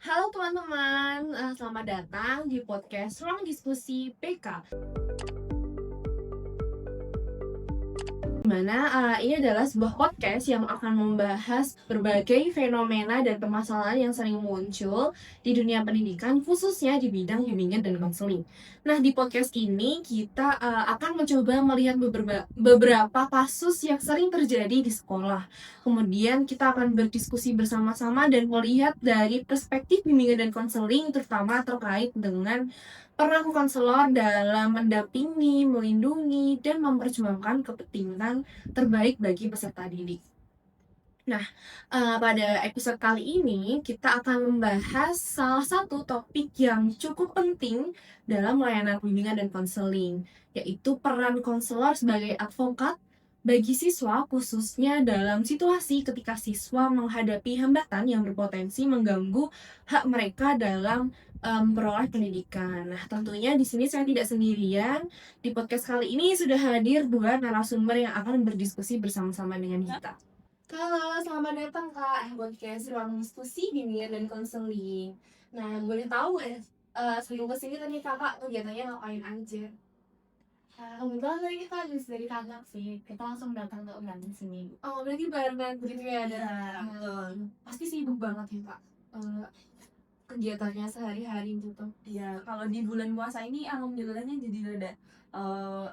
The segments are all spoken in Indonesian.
Halo teman-teman, selamat datang di podcast Ruang Diskusi PK. Ini adalah sebuah podcast yang akan membahas berbagai fenomena dan permasalahan yang sering muncul di dunia pendidikan, khususnya di bidang bimbingan dan konseling. Nah, di podcast ini kita akan mencoba melihat beberapa kasus yang sering terjadi di sekolah. Kemudian kita akan berdiskusi bersama-sama dan melihat dari perspektif bimbingan dan konseling, terutama terkait dengan peran konselor dalam mendampingi, melindungi, dan memperjuangkan kepentingan terbaik bagi peserta didik. Nah, pada episode kali ini kita akan membahas salah satu topik yang cukup penting dalam layanan bimbingan dan konseling, yaitu peran konselor sebagai advokat bagi siswa, khususnya dalam situasi ketika siswa menghadapi hambatan yang berpotensi mengganggu hak mereka dalam memperoleh pendidikan. Nah, tentunya di sini saya tidak sendirian. Di podcast kali ini sudah hadir dua narasumber yang akan berdiskusi bersama-sama dengan kita. Halo, selamat datang Kak di podcast Ruang Diskusi Bimbingan dan Konseling. Nah, boleh tahu nggak sebelum kesini tadi kakak kegiatannya ngapain aja? Kebetulan tadi kita habis dari kantor sih, kita langsung datang ke undangan sini. Oh, berarti barengan begitu ya ada. Pasti sibuk banget ya Kak. Kegiatannya sehari-hari gitu. Ya, kalau di bulan puasa ini alhamdulillahnya jadi rada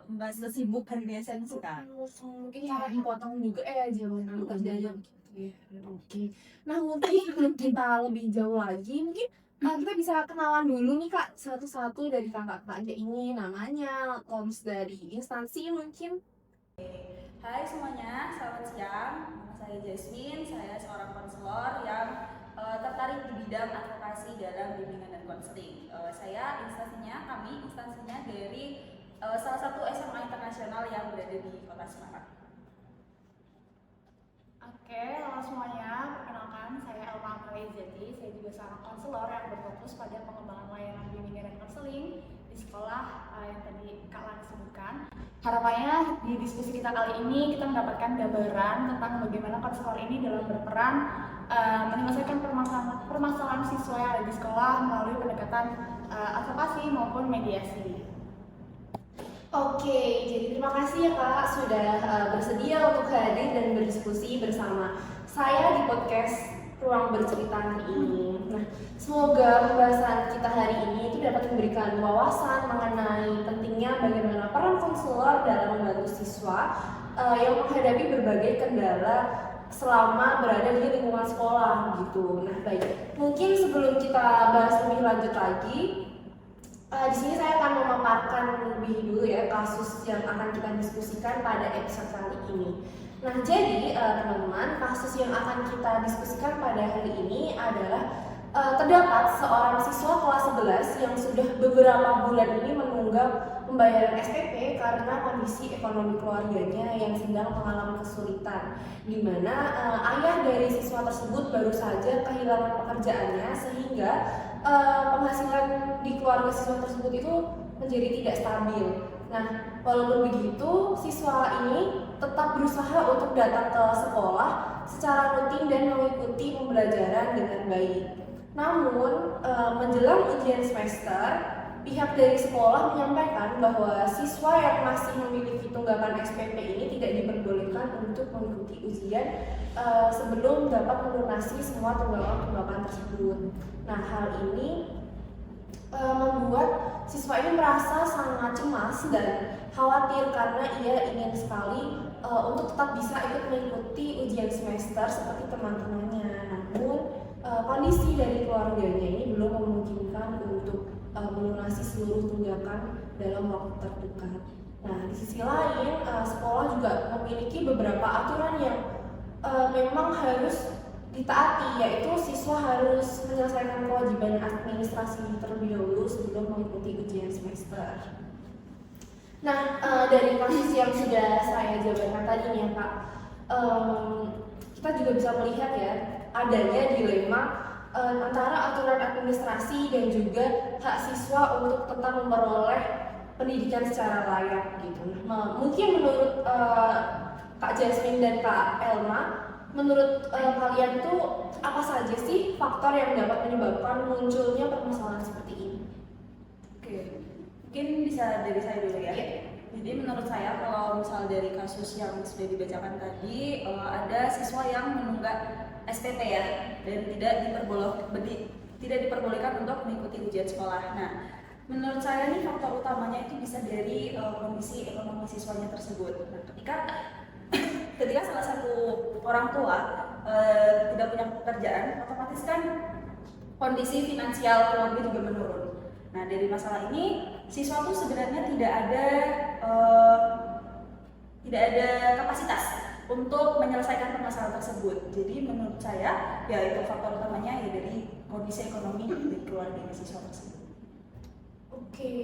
nggak sesibuk hari biasanya sih Kak. Mungkin cara dipotong juga jam kerjanya gitu ya. Oke. Nah, mungkin sebelum kita lebih jauh lagi, mungkin kita bisa kenalan dulu nih Kak, satu-satu dari kakak-kakaknya ini, namanya, koms dari instansi mungkin. Hai semuanya, selamat siang. Nama saya Jasmine, saya seorang konselor yang tertarik di bidang advokasi dalam bimbingan dan konseling. Kami instansinya dari salah satu SMA internasional yang berada di Kota Semarang. Oke, halo semuanya, perkenalkan saya Elma Praizati. Saya juga seorang konselor yang berfokus pada pengembangan layanan bimbingan dan konseling di sekolah yang tadi Kak Lan sebutkan. Harapannya di diskusi kita kali ini kita mendapatkan gambaran tentang bagaimana konselor ini dalam berperan menyelesaikan permasalahan siswa yang ada di sekolah melalui pendekatan advokasi maupun mediasi. Oke, jadi terima kasih ya Kak sudah bersedia untuk hadir dan berdiskusi bersama saya di podcast Ruang Bercerita hari ini. Nah, semoga pembahasan kita hari ini itu dapat memberikan wawasan mengenai pentingnya bagaimana peran konselor dalam membantu siswa yang menghadapi berbagai kendala selama berada di lingkungan sekolah gitu. Nah, baik. Mungkin sebelum kita bahas lebih lanjut lagi, di sini saya akan memaparkan lebih dulu ya kasus yang akan kita diskusikan pada episode kali ini. Nah, jadi teman-teman, kasus yang akan kita diskusikan pada hari ini adalah terdapat seorang siswa kelas 11 yang sudah beberapa bulan ini menunggak pembayaran SPP karena kondisi ekonomi keluarganya yang sedang mengalami kesulitan, di mana ayah dari siswa tersebut baru saja kehilangan pekerjaannya sehingga penghasilan di keluarga siswa tersebut itu menjadi tidak stabil. Nah, walaupun begitu, siswa ini tetap berusaha untuk datang ke sekolah secara rutin dan mengikuti pembelajaran dengan baik. Namun, menjelang ujian semester, pihak dari sekolah menyampaikan bahwa siswa yang masih memiliki tunggakan SPP ini tidak diperbolehkan untuk mengikuti ujian sebelum dapat melunasi semua tunggakan tersebut. Nah, hal ini membuat siswa ini merasa sangat cemas dan khawatir karena ia ingin sekali untuk tetap bisa ikut mengikuti ujian semester seperti teman-temannya. Namun kondisi dari keluarganya ini belum memungkinkan untuk melunasi seluruh tunggakan dalam waktu terdekat. Nah, di sisi lain sekolah juga memiliki beberapa aturan yang memang harus ditaati, yaitu siswa harus menyelesaikan kewajiban administrasi terlebih dahulu sebelum mengikuti ujian semester. Nah, dari kasus yang sudah saya jabarkan tadi nih ya Kak, kita juga bisa melihat ya adanya dilema antara aturan administrasi dan juga hak siswa untuk tetap memperoleh pendidikan secara layak gitu. Mungkin menurut Kak Jasmine dan Kak Elma, menurut kalian tuh apa saja sih faktor yang dapat menyebabkan munculnya permasalahan seperti ini? Oke, mungkin bisa dari saya dulu ya. Iya. Jadi menurut saya kalau misal dari kasus yang sudah dibacakan tadi, ada siswa yang menunggak SPP ya, dan tidak diperbolehkan untuk mengikuti ujian sekolah. Nah, menurut saya nih faktor utamanya itu bisa dari kondisi ekonomi siswanya tersebut. Nah, ketika salah satu orang tua tidak punya pekerjaan, otomatis kan kondisi finansial keluarga juga menurun. Nah, dari masalah ini siswa tuh sebenarnya tidak ada kapasitas untuk menyelesaikan permasalahan tersebut. Jadi menurut saya ya itu faktor utamanya ya dari kondisi ekonomi dari keluarga siswa tersebut. Oke,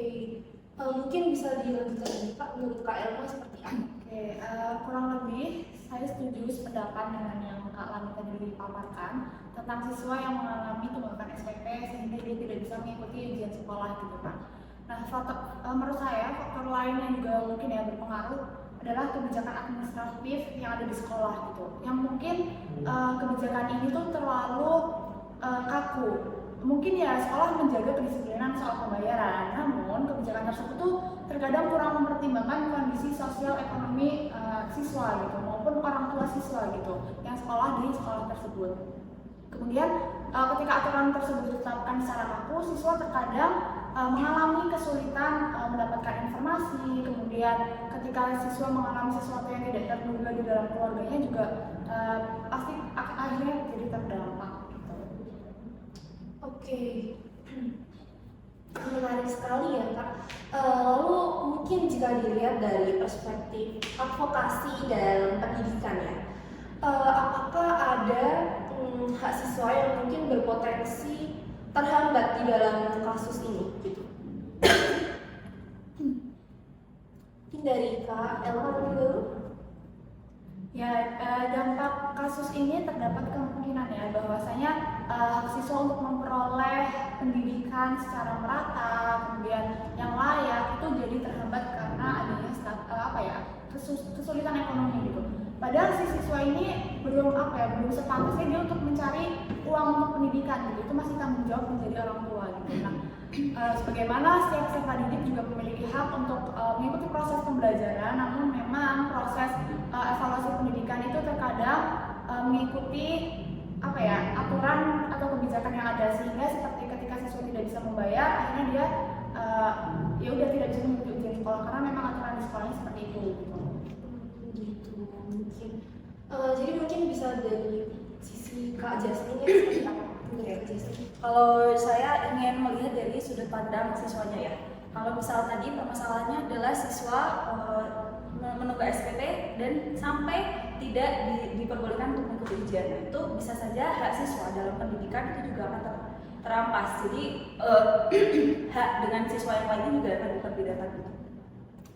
mungkin bisa dilanjutkan lagi Kak, menurut Kak Elma seperti apa? Oke, kurang lebih saya setuju sependapat dengan yang Kak Lani tadi dipaparkan tentang siswa yang mengalami tunggakan SPP sehingga dia tidak bisa mengikuti ujian sekolah gitu kan. Nah, menurut saya faktor lain yang juga mungkin ya berpengaruh adalah kebijakan administratif yang ada di sekolah gitu. Yang mungkin kebijakan ini tuh terlalu kaku. Mungkin ya sekolah menjaga kedisiplinan soal pembayaran, namun kebijakan tersebut tuh terkadang kurang mempertimbangkan kondisi sosial ekonomi siswa gitu maupun orang tua siswa gitu yang sekolah di sekolah tersebut. Kemudian ketika aturan tersebut ditetapkan secara kaku, siswa terkadang mengalami kesulitan mendapatkan informasi. Kemudian ketika siswa mengalami sesuatu yang tidak terduga di dalam keluarganya juga pasti akhirnya jadi terdampak. Oke, menarik sekali ya Kak. Lalu mungkin jika dilihat dari perspektif advokasi dalam pendidikan ya, apakah ada hak siswa yang mungkin berpotensi terhambat di dalam kasus ini gitu? Mungkin dari Kak Elma dulu. Ya, dampak kasus ini terdapat kemungkinan ya bahwasanya hak siswa untuk memperoleh pendidikan secara merata, kemudian yang layak itu jadi terhambat karena adanya kesulitan ekonomi gitu. Padahal si siswa ini belum sepantasnya dia untuk mencari uang untuk pendidikan gitu. Itu masih tanggung jawab menjadi orang tua gitu. Nah, sebagaimana setiap peserta didik juga memiliki hak untuk mengikuti proses pembelajaran, namun memang proses evaluasi pendidikan itu terkadang mengikuti aturan atau kebijakan yang ada, sehingga seperti ketika siswa tidak bisa membayar, akhirnya dia ya udah tidak bisa mengikuti ujian sekolah karena memang aturan di sekolahnya seperti itu gitu. Mungkin jadi mungkin bisa dari sisi Kak Jasmine ya, seperti apa? Kak Jasmine. Kalau saya ingin melihat dari sudut pandang siswanya ya. Kalau misal tadi permasalahannya adalah siswa menunggak SPP dan sampai tidak diperbolehkan untuk mengikuti ujian, itu bisa saja hak siswa dalam pendidikan itu juga akan terampas. Jadi hak dengan siswa yang lainnya juga akan diperbedakan gitu.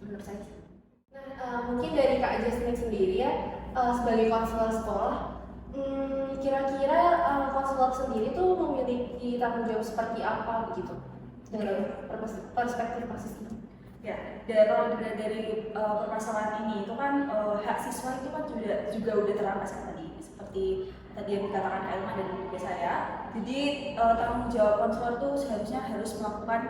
Menurut saya. Nah, mungkin dari Kak Jasmine sendiri ya, sebagai konselor sekolah, kira-kira konselor sendiri tuh memiliki tanggung jawab seperti apa begitu dalam perspektif kasus ini? Ya, kalau dari permasalahan ini itu kan hak siswa itu kan juga udah terampas kan tadi, seperti tadi yang dikatakan Kak Elma dan juga saya. Jadi tanggung jawab konselor itu seharusnya harus melakukan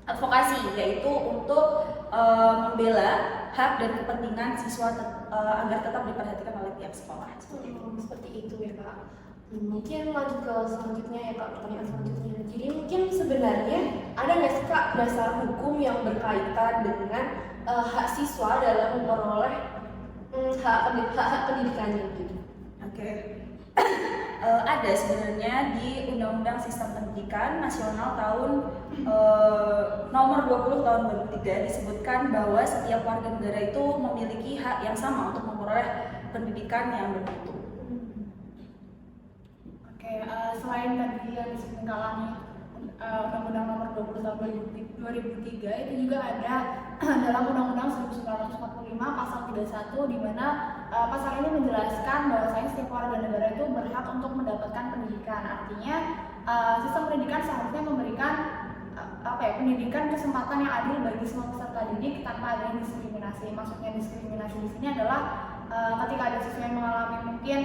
advokasi, yaitu untuk membela hak dan kepentingan siswa agar tetap diperhatikan oleh pihak sekolah. Seperti itu ya Kak. Mungkin lanjut ke selanjutnya ya Kak, pertanyaan selanjutnya. Jadi mungkin sebenarnya ada nggak sih Kak dasar hukum yang berkaitan dengan hak siswa dalam memperoleh hak pendidikannya gitu? Oke. Ada sebenarnya di Undang-Undang Sistem Pendidikan Nasional tahun nomor 20 tahun 2003 disebutkan bahwa setiap warga negara itu memiliki hak yang sama untuk memperoleh pendidikan yang bermutu. Oke, selain tadi yang disebutkan Kak Lani, Undang-Undang nomor 20 tahun 2003 itu juga ada dalam Undang-Undang 1945 pasal 31 di mana pasal ini menjelaskan bahwasanya setiap warga negara itu berhak untuk mendapatkan pendidikan. Artinya sistem pendidikan seharusnya memberikan pendidikan kesempatan yang adil bagi semua peserta didik tanpa adanya diskriminasi. Maksudnya diskriminasi di sini adalah ketika ada siswa yang mengalami mungkin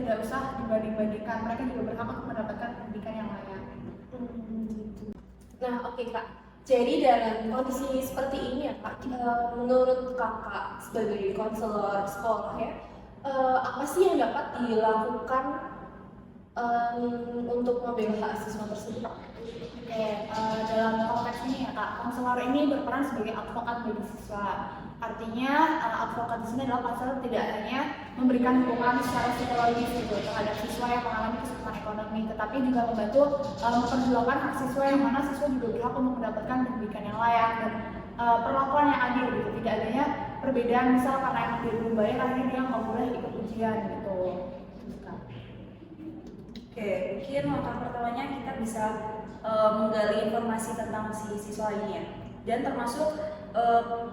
tidak usah dibanding-bandingkan, mereka juga berhak untuk mendapatkan pendidikan yang layak. Gitu. Nah, oke Kak. Jadi dalam kondisi seperti ini ya Kak, menurut Kakak sebagai konselor sekolah ya, apa sih yang dapat dilakukan untuk membela hak siswa tersebut? Dalam konteks ini ya Kak, konselor ini berperan sebagai advokat bagi siswa. Artinya advokat di sini adalah konselor tidak hanya memberikan dukungan secara psikologis gitu terhadap siswa yang mengalami kesulitan ekonomi, tetapi juga membantu memperjuangkan hak siswa yang mana siswa juga berhak untuk mendapatkan pendidikan yang layak dan perlakuan yang adil gitu. Tidak adanya perbedaan misal karena emang dia belum bayar akhirnya dia nggak boleh ikut ujian gitu. Oke, mungkin langkah pertamanya kita bisa menggali informasi tentang si siswa ini ya, dan termasuk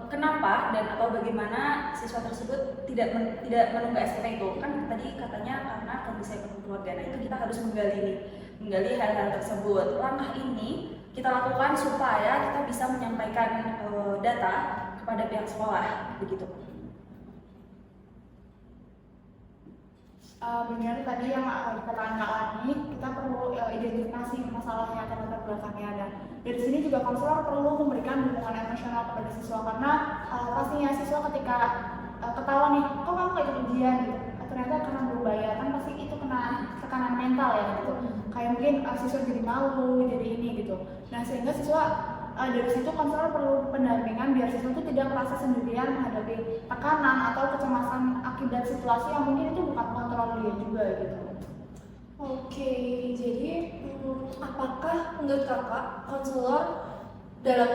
kenapa dan atau bagaimana siswa tersebut tidak menunggak SPP itu. Kan tadi katanya karena kondisi ekonomi keluarga. Nah, itu kita harus menggali hal-hal tersebut. Langkah ini kita lakukan supaya kita bisa menyampaikan data kepada pihak sekolah, begitu. Benar tadi yang dikatakan Kak Lani, kita perlu identifikasi masalahnya atau latar belakangnya. Dan dari sini juga konselor perlu memberikan dukungan emosional kepada siswa karena pastinya siswa ketika ketahuan nih, kok kamu nggak ikut ujian gitu, ternyata karena belum bayar kan pasti itu kena tekanan mental ya gitu. Kayak mungkin siswa jadi malu, jadi ini gitu. Nah sehingga siswa dari situ konselor perlu pendampingan biar siswa itu tidak merasa sendirian menghadapi tekanan atau kecemasan akibat situasi yang mungkin itu bukan kontrol dia juga gitu. Oke, jadi apakah menurut Kakak konselor dalam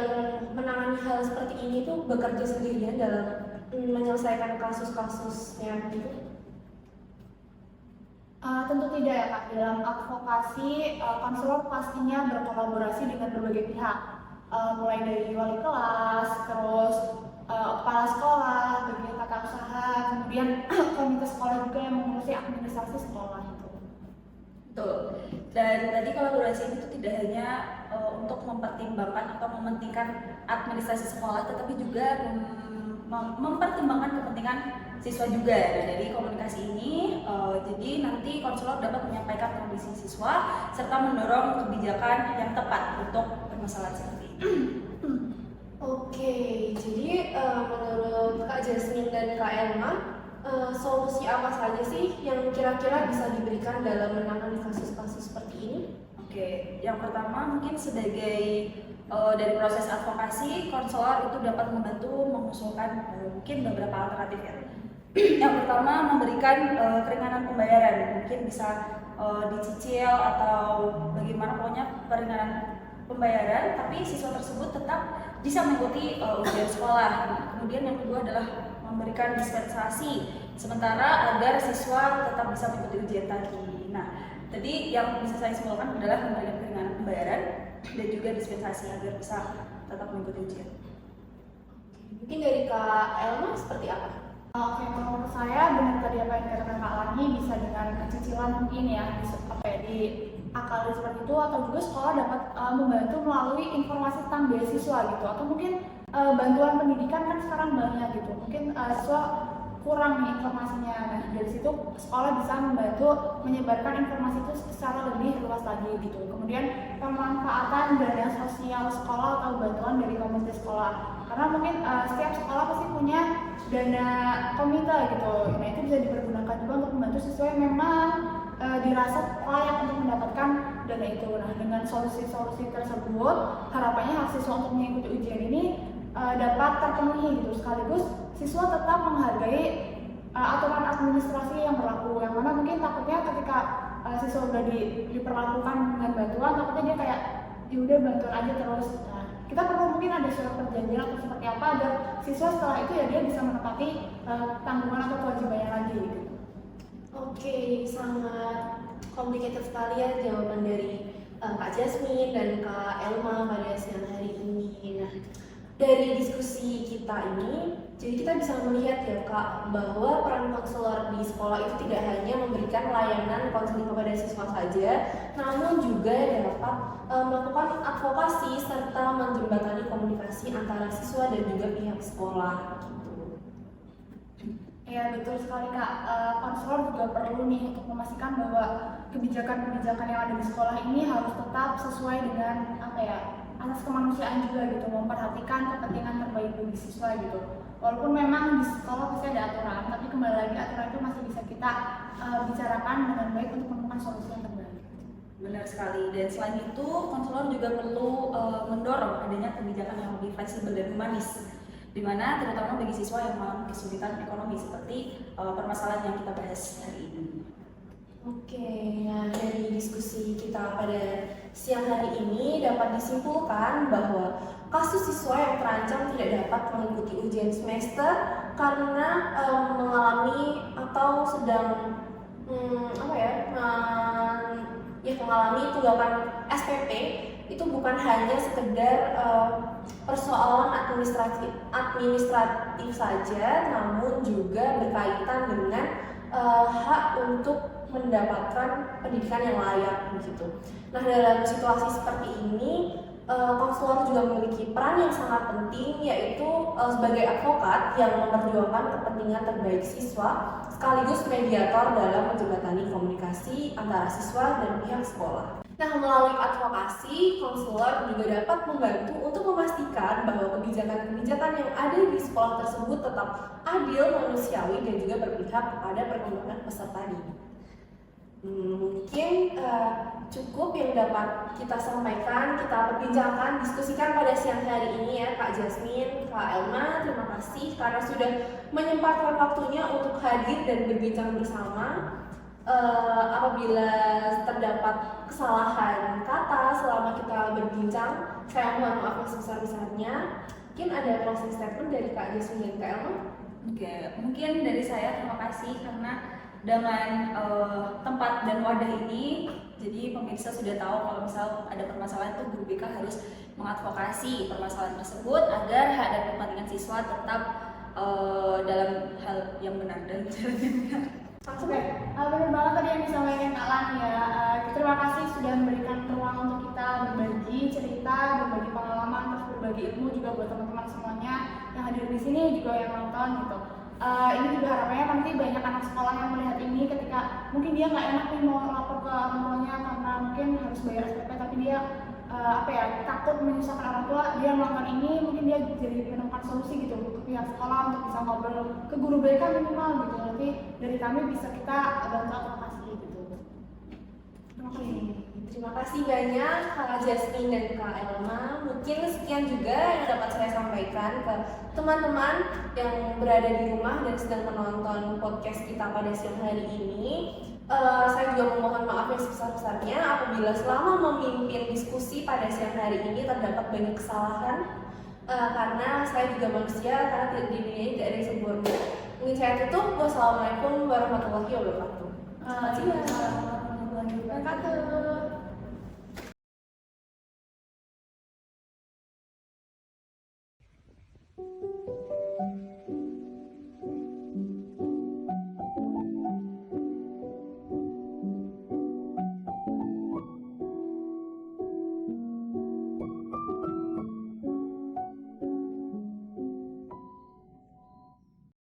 menangani hal seperti ini tuh bekerja sendirian dalam menyelesaikan kasus-kasusnya gitu? Tentu tidak ya Kak, dalam advokasi konselor pastinya berkolaborasi dengan berbagai pihak. Mulai dari wali kelas, terus kepala sekolah, bagian tata usaha, kemudian komite sekolah juga yang mengurusi administrasi sekolah itu. Betul. Dan tadi kolaborasi itu tidak hanya untuk mempertimbangkan atau mementingkan administrasi sekolah, tetapi juga mempertimbangkan kepentingan siswa juga. Dan dari komunikasi ini, jadi nanti konselor dapat menyampaikan kondisi siswa serta mendorong kebijakan yang tepat untuk permasalahan seperti ini. Oke, jadi menurut Kak Jasmine dan Kak Elma, solusi apa saja sih yang kira-kira bisa diberikan dalam menangani kasus-kasus seperti ini? Oke, yang pertama mungkin sebagai dari proses advokasi, konselor itu dapat membantu mengusulkan mungkin beberapa alternatif ya. Yang pertama memberikan keringanan pembayaran, mungkin bisa dicicil atau bagaimana, pokoknya keringanan pembayaran, tapi siswa tersebut tetap bisa mengikuti ujian sekolah. Kemudian yang kedua adalah memberikan dispensasi sementara agar siswa tetap bisa mengikuti ujian tadi. Nah, tadi yang bisa saya simpulkan adalah memberikan keringanan pembayaran dan juga dispensasi agar bisa tetap mengikuti ujian. Mungkin dari Kak Elma seperti apa? Oke, menurut saya benar tadi apa yang dikatakan Kak Lani, bisa dengan cicilan mungkin ya, diakali seperti itu, atau juga sekolah dapat membantu melalui informasi tentang beasiswa gitu, atau mungkin bantuan pendidikan kan sekarang banyak gitu, mungkin siswa kurang nih informasinya. Nah dari situ sekolah bisa membantu menyebarkan informasi itu secara lebih luas lagi gitu. Kemudian pemanfaatan dana sosial sekolah atau bantuan dari komite sekolah, karena mungkin setiap sekolah pasti punya dana komite gitu. Nah itu bisa dipergunakan juga untuk membantu siswa yang memang dirasa layak untuk mendapatkan dana itu. Nah dengan solusi-solusi tersebut harapannya hak siswa untuk mengikuti ujian ini dapat terpenuhi gitu, sekaligus siswa tetap menghargai aturan administrasi yang berlaku, yang mana mungkin takutnya ketika siswa udah diperlakukan dengan bantuan, takutnya dia kayak yaudah bantuan aja terus. Nah, kita perlu mungkin ada surat perjanjian atau seperti apa agar siswa setelah itu ya dia bisa menepati tanggungan atau kewajibannya lagi gitu. Oke, sangat complicated sekali ya jawaban dari Kak Jasmine dan Kak Elma pada siang hari ini. Nah, dari diskusi kita ini, jadi kita bisa melihat ya Kak, bahwa peran konselor di sekolah itu tidak hanya memberikan layanan konseling kepada siswa saja, namun juga dapat melakukan advokasi serta menjembatani komunikasi antara siswa dan juga pihak sekolah. Ya Ya betul sekali Kak, konselor juga perlu nih untuk memastikan bahwa kebijakan-kebijakan yang ada di sekolah ini harus tetap sesuai dengan asas kemanusiaan juga gitu, memperhatikan kepentingan terbaik bagi siswa gitu. Walaupun memang di sekolah pasti ada aturan, tapi kembali lagi aturan itu masih bisa kita bicarakan dengan baik untuk menemukan solusi yang terbaik. Benar sekali. Dan selain itu, konselor juga perlu mendorong adanya kebijakan yang lebih fleksibel dan humanis, di mana terutama bagi siswa yang mengalami kesulitan ekonomi seperti permasalahan yang kita bahas hari ini. Oke, nah dari diskusi kita pada siang hari ini dapat disimpulkan bahwa kasus siswa yang terancam tidak dapat mengikuti ujian semester karena mengalami atau sedang mengalami tunggakan SPP itu bukan hanya sekedar persoalan administratif saja, namun juga berkaitan dengan hak untuk mendapatkan pendidikan yang layak begitu. Nah, dalam situasi seperti ini, konselor juga memiliki peran yang sangat penting, yaitu sebagai advokat yang memperjuangkan kepentingan terbaik siswa sekaligus mediator dalam menjembatani komunikasi antara siswa dan pihak sekolah. Nah, melalui advokasi, konselor juga dapat membantu untuk memastikan bahwa kebijakan-kebijakan yang ada di sekolah tersebut tetap adil, manusiawi, dan juga berpihak kepada perkembangan peserta didik. Mungkin cukup yang dapat kita sampaikan, kita perbincangkan, diskusikan pada siang hari ini ya Kak Jasmine, Kak Elma. Terima kasih karena sudah menyempatkan waktunya untuk hadir dan berbincang bersama. Apabila terdapat kesalahan kata selama kita berbincang, saya mohon maaf yang sebesar-besarnya. Mungkin ada closing statement dari Kak Jasmine dan Kak Elma? Oke, mungkin dari saya terima kasih karena dengan tempat dan wadah ini, jadi pemirsa sudah tahu kalau misal ada permasalahan itu guru BK harus mengadvokasi permasalahan tersebut agar hak dan kepentingan siswa tetap dalam hal yang benar dan jalan yang benar. Oke, benar banget tadi yang disampaikan Kak Lan ya. Terima kasih sudah memberikan ruang untuk kita berbagi cerita, berbagi pengalaman, terus berbagi ilmu juga buat teman-teman semuanya yang hadir di sini juga yang nonton gitu. Ini juga harapannya nanti banyak anak sekolah yang melihat ini ketika mungkin dia nggak enak nih mau lapor ke orang tuanya karena mungkin harus bayar SPP, tapi dia takut menyusahkan orang tua. Dia melakukan ini mungkin dia jadi menemukan solusi gitu untuk pihak sekolah untuk bisa ngobrol ke guru BK minimal gitu. Nanti dari kami bisa kita bantu advokasi gitu. Terima kasih. Terima kasih banyak Kak Jasmine dan Kak Elma. Mungkin sekian juga yang dapat saya sampaikan ke teman-teman yang berada di rumah dan sedang menonton podcast kita pada siang hari ini. Saya juga memohon maaf yang sebesar-besarnya apabila selama memimpin diskusi pada siang hari ini terdapat banyak kesalahan, karena saya juga manusia, karena di dunia ini tidak ada yang sempurna. Mungkin saya tutup. Wassalamualaikum warahmatullahi wabarakatuh. Waalaikumsalam warahmatullahi wabarakatuh.